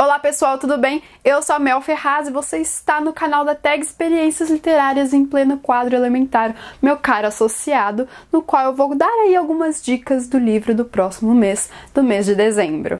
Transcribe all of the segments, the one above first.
Olá pessoal, tudo bem? Eu sou a Mel Ferraz e você está no canal da Tag Experiências Literárias em Pleno Quadro Elementar, meu caro associado, no qual eu vou dar aí algumas dicas do livro do próximo mês, do mês de dezembro.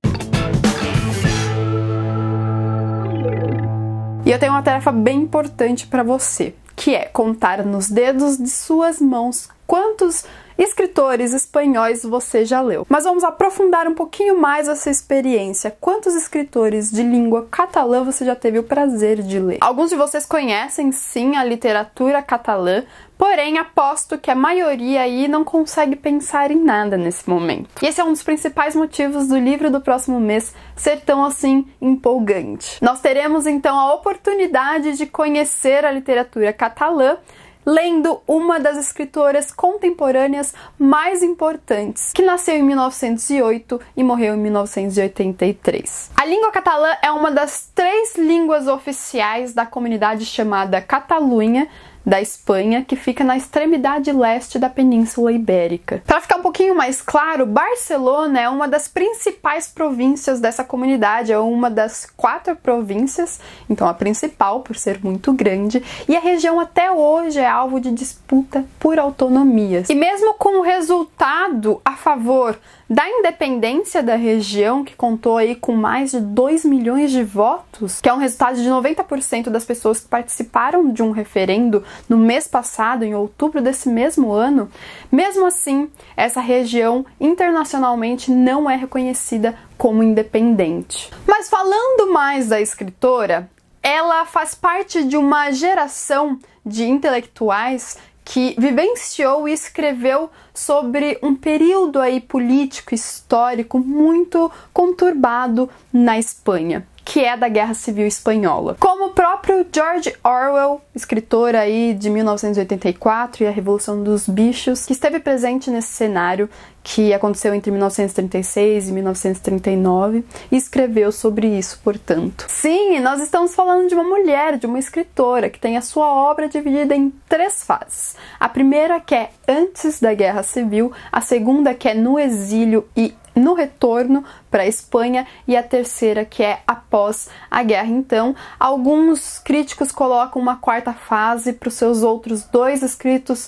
E eu tenho uma tarefa bem importante para você, que é contar nos dedos de suas mãos quantos escritores espanhóis você já leu. Mas vamos aprofundar um pouquinho mais essa experiência. Quantos escritores de língua catalã você já teve o prazer de ler? Alguns de vocês conhecem sim a literatura catalã, porém aposto que a maioria aí não consegue pensar em nada nesse momento. E esse é um dos principais motivos do livro do próximo mês ser tão assim empolgante. Nós teremos então a oportunidade de conhecer a literatura catalã lendo uma das escritoras contemporâneas mais importantes, que nasceu em 1908 e morreu em 1983. A língua catalã é uma das 3 línguas oficiais da comunidade chamada Catalunha, da Espanha, que fica na extremidade leste da Península Ibérica. Para ficar um pouquinho mais claro, Barcelona é uma das principais províncias dessa comunidade, é uma das 4 províncias, então a principal por ser muito grande, e a região até hoje é alvo de disputa por autonomias. E mesmo com o resultado a favor da independência da região, que contou aí com mais de 2 milhões de votos, que é um resultado de 90% das pessoas que participaram de um referendo no mês passado, em outubro desse mesmo ano, mesmo assim, essa região internacionalmente não é reconhecida como independente. Mas falando mais da escritora, ela faz parte de uma geração de intelectuais que vivenciou e escreveu sobre um período aí político, histórico muito conturbado na Espanha, que é da Guerra Civil Espanhola. Como o próprio George Orwell, escritor aí de 1984 e a Revolução dos Bichos, que esteve presente nesse cenário que aconteceu entre 1936 e 1939 e escreveu sobre isso, portanto. Sim, nós estamos falando de uma mulher, de uma escritora que tem a sua obra dividida em 3 fases. A primeira que é antes da Guerra Civil, a segunda que é no exílio e no retorno para a Espanha e a terceira que é após a guerra. Então, alguns críticos colocam uma 4ª fase para os seus outros 2 escritos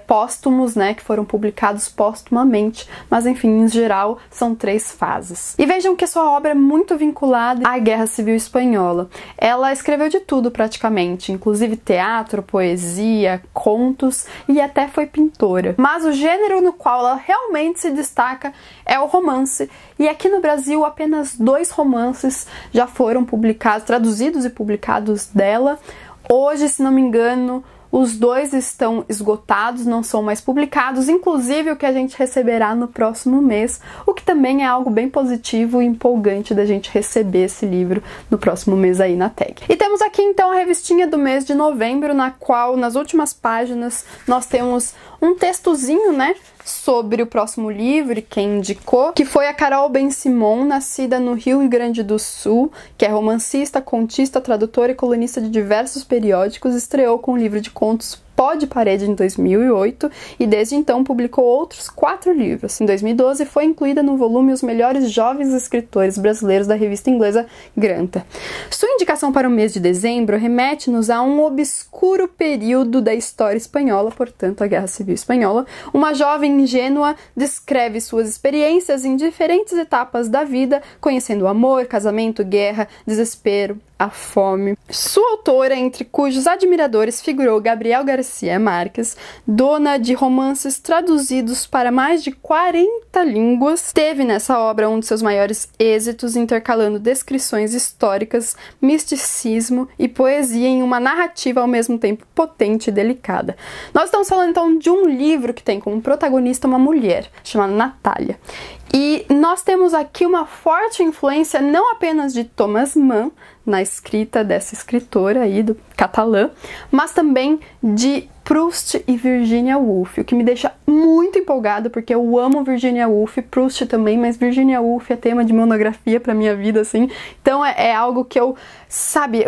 póstumos, né, que foram publicados póstumamente, mas enfim, em geral, são 3 fases. E vejam que a sua obra é muito vinculada à Guerra Civil Espanhola. Ela escreveu de tudo praticamente, inclusive teatro, poesia, contos e até foi pintora. Mas o gênero no qual ela realmente se destaca é o romance, e aqui no Brasil apenas 2 romances já foram publicados, traduzidos e publicados dela. Hoje, se não me engano, os 2 estão esgotados, não são mais publicados, inclusive o que a gente receberá no próximo mês, o que também é algo bem positivo e empolgante da gente receber esse livro no próximo mês aí na Tag. E temos aqui então a revistinha do mês de novembro, na qual nas últimas páginas nós temos um textozinho, né, sobre o próximo livro e quem indicou, que foi a Carol Ben-Simon, nascida no Rio Grande do Sul, que é romancista, contista, tradutora e colunista de diversos periódicos, estreou com o livro de contos Pó de Parede em 2008 e desde então publicou outros 4 livros. Em 2012 foi incluída no volume Os Melhores Jovens Escritores Brasileiros da revista inglesa Granta. Sua indicação para o mês de dezembro remete-nos a um obscuro período da história espanhola, portanto a Guerra Civil Espanhola. Uma jovem ingênua descreve suas experiências em diferentes etapas da vida, conhecendo o amor, casamento, guerra, desespero, a fome. Sua autora, entre cujos admiradores figurou Gabriel Garcia Marques, dona de romances traduzidos para mais de 40 línguas, teve nessa obra um de seus maiores êxitos, intercalando descrições históricas, misticismo e poesia em uma narrativa ao mesmo tempo potente e delicada. Nós estamos falando então de um livro que tem como protagonista uma mulher, chamada Natália. E nós temos aqui uma forte influência não apenas de Thomas Mann, na escrita dessa escritora aí do catalã, mas também de Proust e Virginia Woolf, o que me deixa muito empolgada, porque eu amo Virginia Woolf, Proust também, mas Virginia Woolf é tema de monografia pra minha vida, assim, então é algo que eu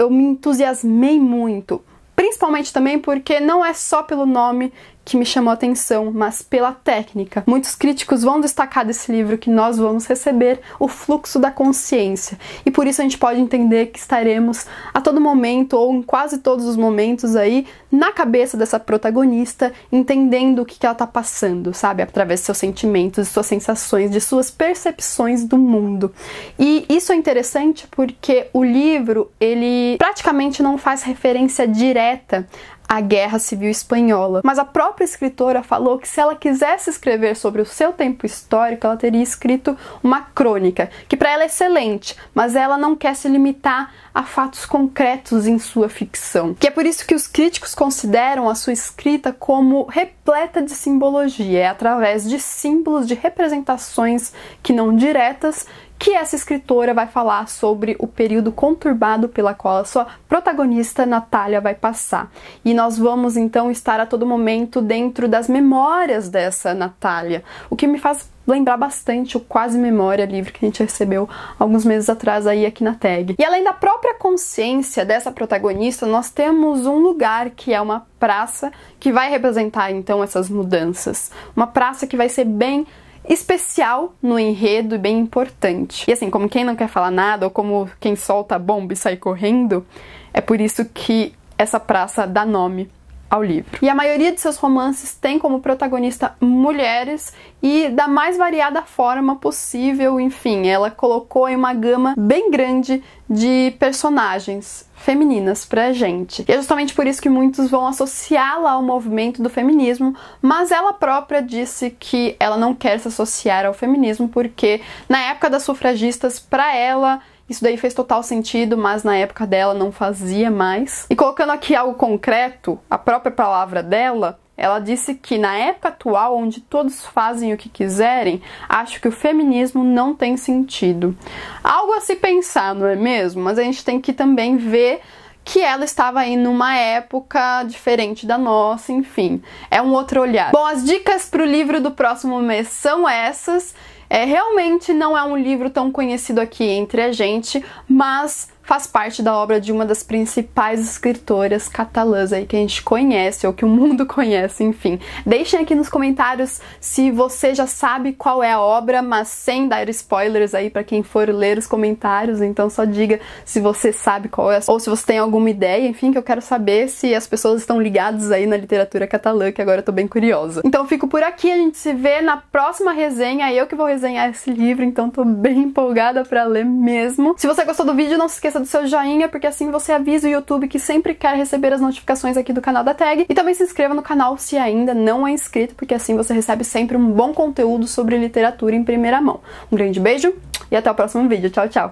me entusiasmei muito. Principalmente também porque não é só pelo nome que me chamou a atenção, mas pela técnica. Muitos críticos vão destacar desse livro que nós vamos receber o fluxo da consciência, e por isso a gente pode entender que estaremos a todo momento, ou em quase todos os momentos aí, na cabeça dessa protagonista, entendendo o que ela tá passando, sabe? Através de seus sentimentos, de suas sensações, de suas percepções do mundo. E isso é interessante porque o livro, ele praticamente não faz referência direta à Guerra Civil Espanhola, mas a própria escritora falou que se ela quisesse escrever sobre o seu tempo histórico, ela teria escrito uma crônica, que para ela é excelente, mas ela não quer se limitar a fatos concretos em sua ficção. Que é por isso que os críticos consideram a sua escrita como repleta de simbologia, é através de símbolos, de representações que não diretas, que essa escritora vai falar sobre o período conturbado pela qual a sua protagonista, Natália, vai passar. E nós vamos então estar a todo momento dentro das memórias dessa Natália, o que me faz lembrar bastante o Quase Memória, livro que a gente recebeu alguns meses atrás aí aqui na tag. E além da própria consciência dessa protagonista, nós temos um lugar que é uma praça que vai representar então essas mudanças. Uma praça que vai ser bem especial no enredo e bem importante. E assim, como quem não quer falar nada, ou como quem solta a bomba e sai correndo, é por isso que essa praça dá nome ao livro. E a maioria de seus romances tem como protagonista mulheres e da mais variada forma possível, enfim, ela colocou em uma gama bem grande de personagens femininas pra gente. E é justamente por isso que muitos vão associá-la ao movimento do feminismo, mas ela própria disse que ela não quer se associar ao feminismo porque na época das sufragistas, pra ela, isso daí fez total sentido, mas na época dela não fazia mais. E colocando aqui algo concreto, a própria palavra dela, ela disse que na época atual, onde todos fazem o que quiserem, acho que o feminismo não tem sentido. Algo a se pensar, não é mesmo? Mas a gente tem que também ver que ela estava aí numa época diferente da nossa, enfim, é um outro olhar. Bom, as dicas para o livro do próximo mês são essas. Realmente não é um livro tão conhecido aqui entre a gente, mas faz parte da obra de uma das principais escritoras catalãs aí que a gente conhece, ou que o mundo conhece, enfim. Deixem aqui nos comentários se você já sabe qual é a obra, mas sem dar spoilers aí pra quem for ler os comentários, então só diga se você sabe qual é, ou se você tem alguma ideia, enfim, que eu quero saber se as pessoas estão ligadas aí na literatura catalã, que agora eu tô bem curiosa. Então eu fico por aqui, a gente se vê na próxima resenha, eu que vou resenhar esse livro, então tô bem empolgada pra ler mesmo. Se você gostou do vídeo, não se esqueça do seu joinha, porque assim você avisa o YouTube que sempre quer receber as notificações aqui do canal da tag, e também se inscreva no canal se ainda não é inscrito, porque assim você recebe sempre um bom conteúdo sobre literatura em primeira mão. Um grande beijo e até o próximo vídeo. Tchau, tchau!